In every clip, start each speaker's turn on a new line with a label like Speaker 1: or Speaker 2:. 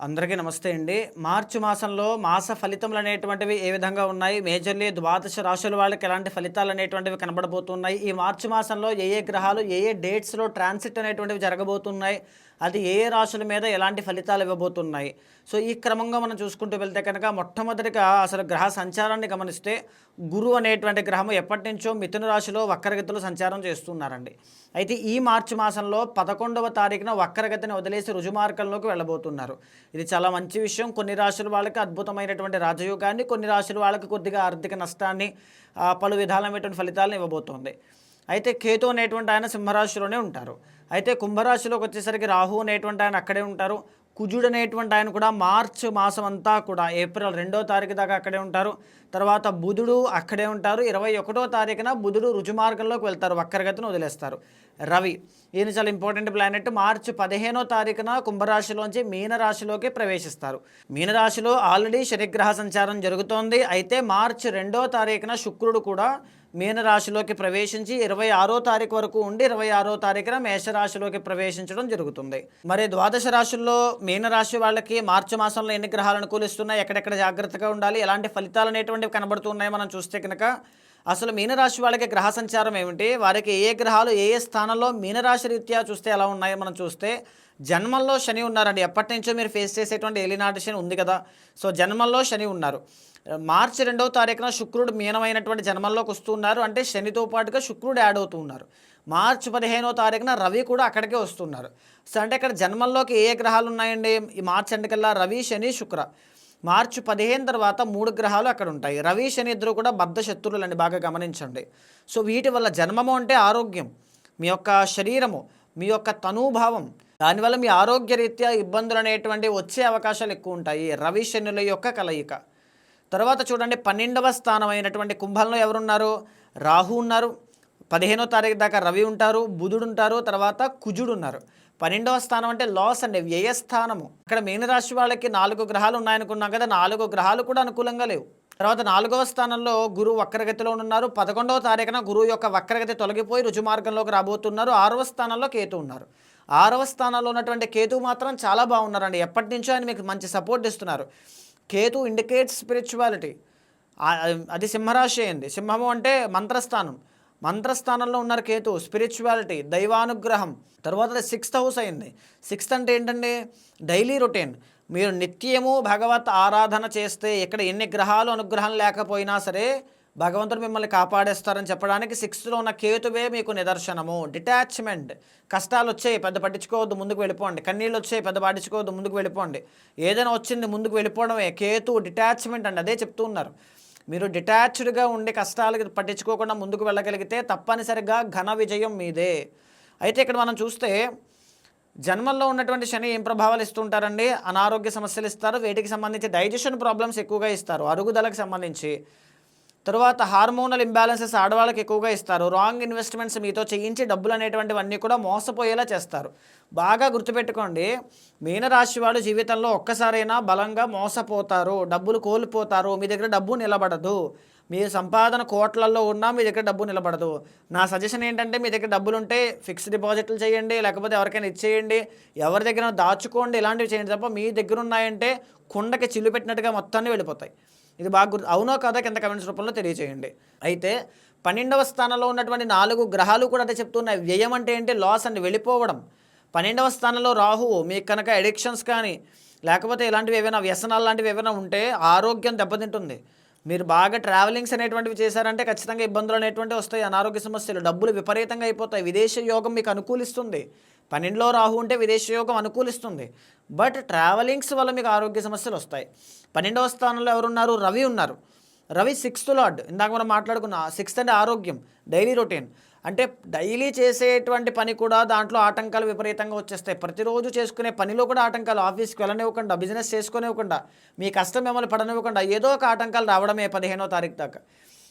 Speaker 1: అందరికీ నమస్తే అండి. మార్చి మాసంలో మాస ఫలితములు అనేటువంటివి ఏ విధంగా ఉన్నాయి? మేజర్‌లీ ద్వాదశ రాశుల వాళ్ళకి ఎలాంటి ఫలితాలు అనేటువంటివి కనబడబోతున్నాయి? ఈ మార్చి మాసంలో ఏ ఏ గ్రహాలు ఏ ఏ డేట్స్‌లో ట్రాన్సిట్ అనేటువంటివి జరగబోతున్నాయి? అది ఏ ఏ రాశుల మీద ఎలాంటి ఫలితాలు ఇవ్వబోతున్నాయి? సో, ఈ క్రమంగా మనం చూసుకుంటూ వెళ్తే కనుక మొట్టమొదటిగా అసలు గ్రహ సంచారాన్ని గమనిస్తే గురువు అనేటువంటి గ్రహము ఎప్పటినుంచో మిథున రాశిలో వక్రగతిలో సంచారం చేస్తున్నారండి. అయితే ఈ మార్చి మాసంలో 11వ తారీఖున వక్రగతిని వదిలేసి రుజుమార్గంలోకి వెళ్ళబోతున్నారు. ఇది చాలా మంచి విషయం. కొన్ని రాశుల వాళ్ళకి అద్భుతమైనటువంటి రాజయోగాన్ని, కొన్ని రాశుల వాళ్ళకి కొద్దిగా ఆర్థిక నష్టాన్ని, పలు విధాలమైనటువంటి ఫలితాలను ఇవ్వబోతోంది. అయితే కేతు అనేటువంటి ఆయన సింహరాశిలోనే ఉంటారు. అయితే కుంభరాశిలోకి వచ్చేసరికి రాహు అనేటువంటి ఆయన అక్కడే ఉంటారు. కుజుడు అనేటువంటి ఆయన కూడా మార్చి మాసం అంతా కూడా ఏప్రిల్ 2వ తారీఖు దాకా అక్కడే ఉంటారు. తర్వాత బుధుడు అక్కడే ఉంటారు. 21వ తారీఖున బుధుడు రుజుమార్గంలోకి వెళ్తారు, వక్రగతిని వదిలేస్తారు. రవి ఈయన చాలా ఇంపార్టెంట్ ప్లానెట్. మార్చి 15వ తారీఖున కుంభరాశిలోంచి మీనరాశిలోకి ప్రవేశిస్తారు. మీనరాశిలో ఆల్రెడీ శనిగ్రహ సంచారం జరుగుతోంది. అయితే మార్చి 2వ తారీఖున శుక్రుడు కూడా మీనరాశిలోకి ప్రవేశించి 26వ తారీఖు వరకు ఉండి 26వ తారీఖున మేషరాశిలోకి ప్రవేశించడం జరుగుతుంది. మరి ద్వాదశ రాశుల్లో మీనరాశి వాళ్ళకి మార్చి మాసంలో ఎన్ని గ్రహాలు అనుకూలిస్తున్నాయి, ఎక్కడెక్కడ జాగ్రత్తగా ఉండాలి, ఎలాంటి ఫలితాలు అనేటువంటివి కనబడుతున్నాయి మనం చూస్తే కనుక అసలు మీనరాశి వాళ్ళకి గ్రహ సంచారం ఏమిటి, వారికి ఏ గ్రహాలు ఏ ఏ స్థానంలో మీనరాశి రీత్యా చూస్తే ఎలా ఉన్నాయో మనం చూస్తే జన్మంలో శని ఉన్నారండి. ఎప్పటి నుంచో మీరు ఫేస్ చేసేటువంటి ఏలినాటి శని ఉంది కదా. సో జన్మంలో శని ఉన్నారు. మార్చి 2వ తారీఖున శుక్రుడు మీనమైనటువంటి జన్మంలోకి వస్తున్నారు. అంటే శనితో పాటుగా శుక్రుడు యాడ్ అవుతూ ఉన్నారు. మార్చి 15వ తారీఖున రవి కూడా అక్కడికే వస్తున్నారు. సో అంటే ఇక్కడ జన్మంలోకి ఏ గ్రహాలు ఉన్నాయండి ఈ మార్చి ఎండకల్లా? రవి, శని, శుక్ర. మార్చి 15 తర్వాత 3 గ్రహాలు అక్కడ ఉంటాయి. రవి, శని ఇద్దరు కూడా బద్ధ శత్రువులండి, బాగా గమనించండి. సో వీటి వల్ల జన్మము అంటే ఆరోగ్యం, మీ యొక్క శరీరము, మీ యొక్క తనూభావం, దానివల్ల మీ ఆరోగ్య రీత్యా ఇబ్బందులు అనేటువంటివి వచ్చే అవకాశాలు ఎక్కువ ఉంటాయి. రవి శనుల యొక్క కలయిక. తర్వాత చూడండి 12వ స్థానం అయినటువంటి కుంభంలో ఎవరున్నారు? రాహు ఉన్నారు. 15వ తారీఖు దాకా రవి ఉంటారు, బుధుడు ఉంటారు, తర్వాత కుజుడు ఉన్నారు. 12వ స్థానం అంటే లాస్ అండి, వ్యయస్థానము. ఇక్కడ మీనరాశి వాళ్ళకి 4 గ్రహాలు ఉన్నాయనుకున్నాం కదా, 4 గ్రహాలు కూడా అనుకూలంగా లేవు. తర్వాత 4వ స్థానంలో గురువు వక్రగతిలో ఉన్నారు. 11వ తారీఖున గురువు యొక్క వక్రగతి తొలగిపోయి రుజుమార్గంలోకి రాబోతున్నారు. 6వ స్థానంలో కేతు ఉన్నారు. 6వ స్థానంలో ఉన్నటువంటి కేతు మాత్రం చాలా బాగున్నారండి. ఎప్పటి నుంచో ఆయన మీకు మంచి సపోర్ట్ ఇస్తున్నారు. Ketu indicates spirituality. అది సింహరాశి అయింది. సింహము అంటే మంత్రస్థానం. మంత్రస్థానంలో ఉన్నారు కేతు, స్పిరిచువాలిటీ, దైవానుగ్రహం. తర్వాత 6th హౌస్ అయింది. 6th అంటే ఏంటండి? Daily routine. మీరు నిత్యము భగవత్ ఆరాధన చేస్తే ఇక్కడ ఎన్ని గ్రహాలు అనుగ్రహం లేకపోయినా సరే భగవంతుడు మిమ్మల్ని కాపాడేస్తారని చెప్పడానికి 6thలో ఉన్న కేతువే మీకు నిదర్శనము. డిటాచ్మెంట్. కష్టాలు వచ్చాయి, పెద్ద పట్టించుకోవద్దు, ముందుకు వెళ్ళిపోండి. కన్నీళ్ళు వచ్చాయి, పెద్ద పట్టించుకోవద్దు, ముందుకు వెళ్ళిపోండి. ఏదైనా వచ్చింది ముందుకు వెళ్ళిపోవడమే. కేతు డిటాచ్మెంట్ అండి, అదే చెప్తూ ఉన్నారు. మీరు డిటాచ్డ్గా ఉండి కష్టాలకి పట్టించుకోకుండా ముందుకు వెళ్ళగలిగితే తప్పనిసరిగా ఘన విజయం మీదే. అయితే ఇక్కడ మనం చూస్తే జన్మల్లో ఉన్నటువంటి శని ఏం ప్రభావాలు ఇస్తుంటారండి? అనారోగ్య సమస్యలు ఇస్తారు. వీటికి సంబంధించి డైజెషన్ ప్రాబ్లమ్స్ ఎక్కువగా ఇస్తారు, అరుగుదలకు సంబంధించి. తరువాత హార్మోనల్ ఇంబ్యాలెన్సెస్ ఆడవాళ్ళకి ఎక్కువగా ఇస్తారు. రాంగ్ ఇన్వెస్ట్మెంట్స్ మీతో చేయించి డబ్బులు అనేటువంటివన్నీ కూడా మోసపోయేలా చేస్తారు. బాగా గుర్తుపెట్టుకోండి, మీనరాశి వాళ్ళు జీవితంలో ఒక్కసారైనా బలంగా మోసపోతారు, డబ్బులు కోల్పోతారు. మీ దగ్గర డబ్బు నిలబడదు. మీ సంపాదన కోట్లలో ఉన్నా మీ దగ్గర డబ్బు నిలబడదు. నా సజెషన్ ఏంటంటే, మీ దగ్గర డబ్బులుంటే ఫిక్స్డ్ డిపాజిట్లు చేయండి, లేకపోతే ఎవరికైనా ఇచ్చేయండి, ఎవరి దగ్గర దాచుకోండి, ఇలాంటివి చేయండి తప్ప మీ దగ్గర ఉన్నాయంటే కుండకి చిల్లు పెట్టినట్టుగా మొత్తాన్ని వెళ్ళిపోతాయి. ఇది బాగా గుర్తు, అవునో కదా కింద కమెంట్స్ రూపంలో తెలియజేయండి. అయితే 12వ స్థానంలో ఉన్నటువంటి 4 గ్రహాలు కూడా అదే చెప్తున్నాయి. వ్యయం అంటే ఏంటి? లాస్ అండి, వెళ్ళిపోవడం. 12వ స్థానంలో రాహువు. మీకు కనుక ఎడిక్షన్స్ కానీ లేకపోతే ఇలాంటివి ఏవైనా వ్యసనాలు లాంటివి ఏమైనా ఉంటే ఆరోగ్యం దెబ్బతింటుంది. మీరు బాగా ట్రావెలింగ్స్ అనేటువంటివి చేశారంటే ఖచ్చితంగా ఇబ్బందులు అనేటువంటివి వస్తాయి, అనారోగ్య సమస్యలు, డబ్బులు విపరీతంగా అయిపోతాయి. విదేశీ యోగం మీకు అనుకూలిస్తుంది. 12లో రాహు ఉంటే విదేశీ యోగం అనుకూలిస్తుంది. బట్ ట్రావెలింగ్స్ వల్ల మీకు ఆరోగ్య సమస్యలు వస్తాయి. 12వ స్థానంలో ఎవరున్నారు? రవి ఉన్నారు. Ravi 6th lord. ఇందాక మనం మాట్లాడుకున్న 6th అంటే ఆరోగ్యం, డైలీ రొటీన్. అంటే డైలీ చేసేటువంటి పని కూడా దాంట్లో ఆటంకాలు విపరీతంగా వచ్చేస్తాయి. ప్రతిరోజు చేసుకునే పనిలో కూడా ఆటంకాలు, ఆఫీస్కి వెళ్ళనివ్వకుండా, బిజినెస్ చేసుకునివ్వకుండా, మీ కష్టం మిమ్మల్ని పడనివ్వకుండా ఏదో ఒక ఆటంకాలు రావడమే 15వ తారీఖు దాకా.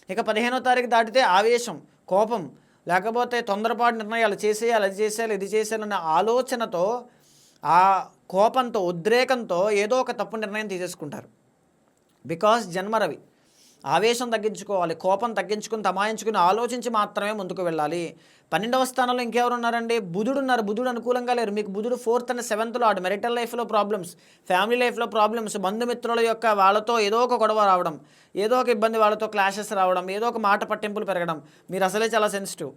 Speaker 1: ఇక 15వ తారీఖు దాటితే ఆవేశం, కోపం, లేకపోతే తొందరపాటు నిర్ణయాలు, చేసేయాలి, అది చేసేయాలి, ఇది చేసేయాలన్న ఆలోచనతో, ఆ కోపంతో, ఉద్రేకంతో ఏదో ఒక తప్పు నిర్ణయం తీసేసుకుంటారు. బికాస్ జన్మరవి. ఆవేశం తగ్గించుకోవాలి, కోపం తగ్గించుకుని, తమాయించుకుని, ఆలోచించి మాత్రమే ముందుకు వెళ్ళాలి. 12వ స్థానంలో ఇంకెవరు ఉన్నారండి? బుధుడు ఉన్నారు. బుధుడు అనుకూలంగా లేరు. మీకు బుధుడు 4th and 7th lord. Marital లైఫ్‌లో ప్రాబ్లమ్స్, ఫ్యామిలీ లైఫ్‌లో ప్రాబ్లమ్స్, బంధుమిత్రుల యొక్క వాళ్ళతో ఏదో ఒక గొడవ రావడం, ఏదో ఒక ఇబ్బంది, వాళ్ళతో క్లాషెస్ రావడం, ఏదో ఒక మాట పట్టింపులు పెరగడం. మీరు అసలే చాలా సెన్సిటివ్.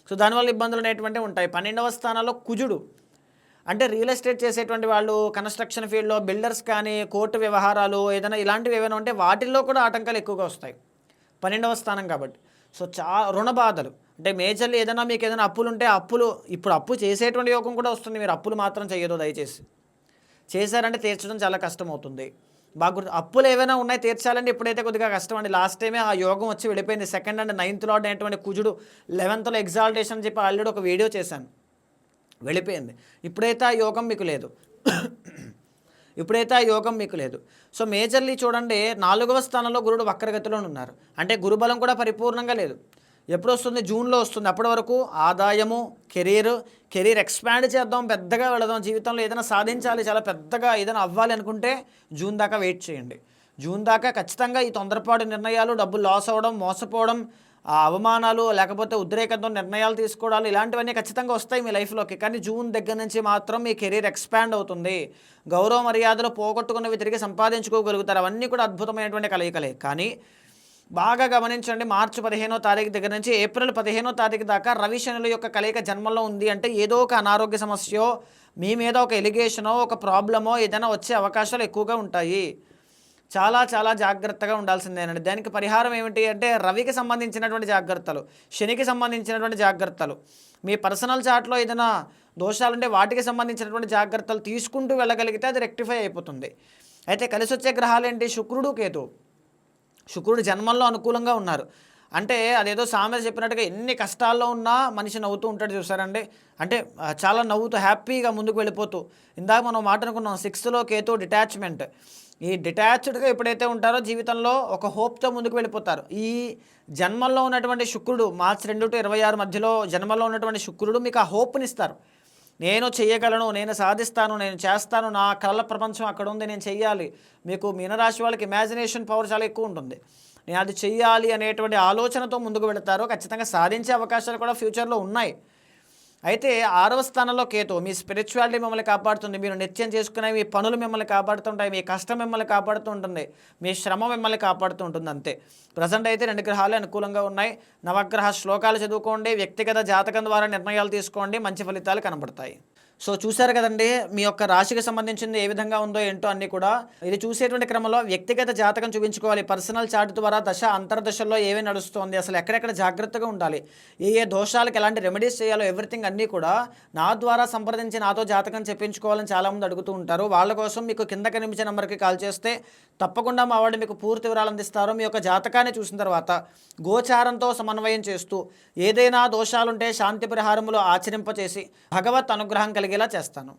Speaker 1: సో దానివల్ల ఇబ్బందులు అనేటువంటివి ఉంటాయి. 12వ స్థానంలో కుజుడు. అంటే రియల్ ఎస్టేట్ చేసేటువంటి వాళ్ళు, కన్స్ట్రక్షన్ ఫీల్డ్‌లో బిల్డర్స్ కానీ, కోర్టు వ్యవహారాలు ఏదైనా ఇలాంటివి ఏవైనా ఉంటే వాటిల్లో కూడా ఆటంకాలు ఎక్కువగా వస్తాయి. 12వ స్థానం కాబట్టి. సో రుణ బాధలు అంటే మేజర్‌లీ ఏదైనా మీకు ఏదైనా అప్పులుంటే అప్పులు ఇప్పుడు అప్పు చేసేటువంటి యోగం కూడా వస్తుంది. మీరు అప్పులు మాత్రం చేయొద్దు దయచేసి. చేశారంటే తీర్చడం చాలా కష్టమవుతుంది. బాగా గుర్తు, అప్పులు ఏవైనా ఉన్నాయి తీర్చాలంటే ఇప్పుడైతే కొద్దిగా కష్టం అండి. లాస్ట్ టైమే ఆ యోగం వచ్చి వెళ్ళిపోయింది. 2nd అండ్ 9th లార్డ్ అయినటువంటి కుజుడు 11థ్‌లో ఎగ్జాల్టేషన్ అని చెప్పి ఆల్రెడీ ఒక వీడియో చేశాను, వెళ్ళిపోయింది. ఇప్పుడైతే ఆ యోగం మీకు లేదు. ఇప్పుడైతే ఆ యోగం మీకు లేదు. సో మేజర్లీ చూడండి, 4వ స్థానంలో గురుడు వక్రగతిలో ఉన్నారు. అంటే గురుబలం కూడా పరిపూర్ణంగా లేదు. ఎప్పుడు వస్తుంది? జూన్లో వస్తుంది. అప్పటి వరకు ఆదాయము, కెరీర్ ఎక్స్పాండ్ చేద్దాం, పెద్దగా వెళదాం, జీవితంలో ఏదైనా సాధించాలి, చాలా పెద్దగా ఏదైనా అవ్వాలి అనుకుంటే జూన్ దాకా వెయిట్ చేయండి. జూన్ దాకా ఖచ్చితంగా ఈ తొందరపాటు నిర్ణయాలు, డబ్బులు లాస్ అవ్వడం, మోసపోవడం, ఆ అవమానాలు, లేకపోతే ఉద్రేకంతో నిర్ణయాలు తీసుకోవడాలు, ఇలాంటివన్నీ ఖచ్చితంగా వస్తాయి మీ లైఫ్లోకి. కానీ జూన్ దగ్గర నుంచి మాత్రం మీ కెరీర్ ఎక్స్పాండ్ అవుతుంది. గౌరవ మర్యాదలు పోగొట్టుకున్నవి తిరిగి సంపాదించుకోగలుగుతారు. అవన్నీ కూడా అద్భుతమైనటువంటి కలయికలే. కానీ బాగా గమనించండి, మార్చి 15వ తారీఖు దగ్గర నుంచి ఏప్రిల్ 15వ తారీఖు దాకా రవి శనుల యొక్క కలయిక జన్మంలో ఉంది అంటే ఏదో ఒక అనారోగ్య సమస్యో, మీ మీద ఒక ఎలిగేషనో, ఒక ప్రాబ్లమో ఏదైనా వచ్చే అవకాశాలు ఎక్కువగా ఉంటాయి. చాలా చాలా జాగ్రత్తగా ఉండాల్సిందేనండి. దానికి పరిహారం ఏమిటి అంటే రవికి సంబంధించినటువంటి జాగ్రత్తలు, శనికి సంబంధించినటువంటి జాగ్రత్తలు, మీ పర్సనల్ చార్ట్లో ఏదైనా దోషాలుంటే వాటికి సంబంధించినటువంటి జాగ్రత్తలు తీసుకుంటూ వెళ్ళగలిగితే అది రెక్టిఫై అయిపోతుంది. అయితే కలిసి వచ్చే గ్రహాలు ఏంటి? శుక్రుడు, కేతు. శుక్రుడు జన్మంలో అనుకూలంగా ఉన్నారు. అంటే అదేదో సామెత చెప్పినట్టుగా ఎన్ని కష్టాల్లో ఉన్నా మనిషి నవ్వుతూ ఉంటాడు, చూసారండి. అంటే చాలా నవ్వుతూ హ్యాపీగా ముందుకు వెళ్ళిపోతూ. ఇందాక మనం మాట అనుకున్నాం, 6th కేతు డిటాచ్మెంట్. ఈ డిటాచ్డ్గా ఎప్పుడైతే ఉంటారో జీవితంలో ఒక హోప్తో ముందుకు వెళ్ళిపోతారు. ఈ జన్మల్లో ఉన్నటువంటి శుక్రుడు మార్చి 2 to 26 మధ్యలో జన్మలో ఉన్నటువంటి శుక్రుడు మీకు ఆ హోప్నిస్తారు. నేను చేయగలను, నేను సాధిస్తాను, నేను చేస్తాను, నా కళల ప్రపంచం అక్కడ ఉంది, నేను చెయ్యాలి. మీకు మీనరాశి వాళ్ళకి ఇమాజినేషన్ పవర్ చాలా ఎక్కువ ఉంటుంది. నేను అది చెయ్యాలి అనేటువంటి ఆలోచనతో ముందుకు వెళతారు. ఖచ్చితంగా సాధించే అవకాశాలు కూడా ఫ్యూచర్లో ఉన్నాయి. అయితే 6వ స్థానంలో కేతు. మీ స్పిరిచువాలిటీ మిమ్మల్ని కాపాడుతుంది. మీరు నిత్యం చేసుకునే మీ పనులు మిమ్మల్ని కాపాడుతుంటాయి. మీ కష్టం మిమ్మల్ని కాపాడుతూ ఉంటుంది. మీ శ్రమ మిమ్మల్ని కాపాడుతూ ఉంటుంది. అంతే. ప్రజెంట్ అయితే 2 గ్రహాలు అనుకూలంగా ఉన్నాయి. నవగ్రహ శ్లోకాలు చదువుకోండి, వ్యక్తిగత జాతకం ద్వారా నిర్ణయాలు తీసుకోండి, మంచి ఫలితాలు కనబడతాయి. సో చూశారు కదండి, మీ యొక్క రాశికి సంబంధించింది ఏ విధంగా ఉందో ఏంటో అన్నీ కూడా. ఇది చూసేటువంటి క్రమంలో వ్యక్తిగత జాతకం చూపించుకోవాలి. పర్సనల్ చార్ట్ ద్వారా దశ అంతర్దశల్లో ఏవి నడుస్తుంది, అసలు ఎక్కడెక్కడ జాగ్రత్తగా ఉండాలి, ఏ దోషాలకు ఎలాంటి రెమెడీస్ చేయాలో ఎవ్రీథింగ్ అన్నీ కూడా నా ద్వారా సంప్రదించి నాతో జాతకం చెప్పించుకోవాలని చాలామంది అడుగుతూ ఉంటారు. వాళ్ళ కోసం మీకు కింద కనిపించే నెంబర్కి కాల్ చేస్తే తప్పకుండా మా వాళ్ళు మీకు పూర్తి వివరాలు అందిస్తారు. మీ యొక్క జాతకాన్ని చూసిన తర్వాత గోచారంతో సమన్వయం చేస్తూ ఏదైనా దోషాలుంటే శాంతి పరిహారములు ఆచరింపచేసి భగవత్ అనుగ్రహం కలిగేలా చేస్తాను.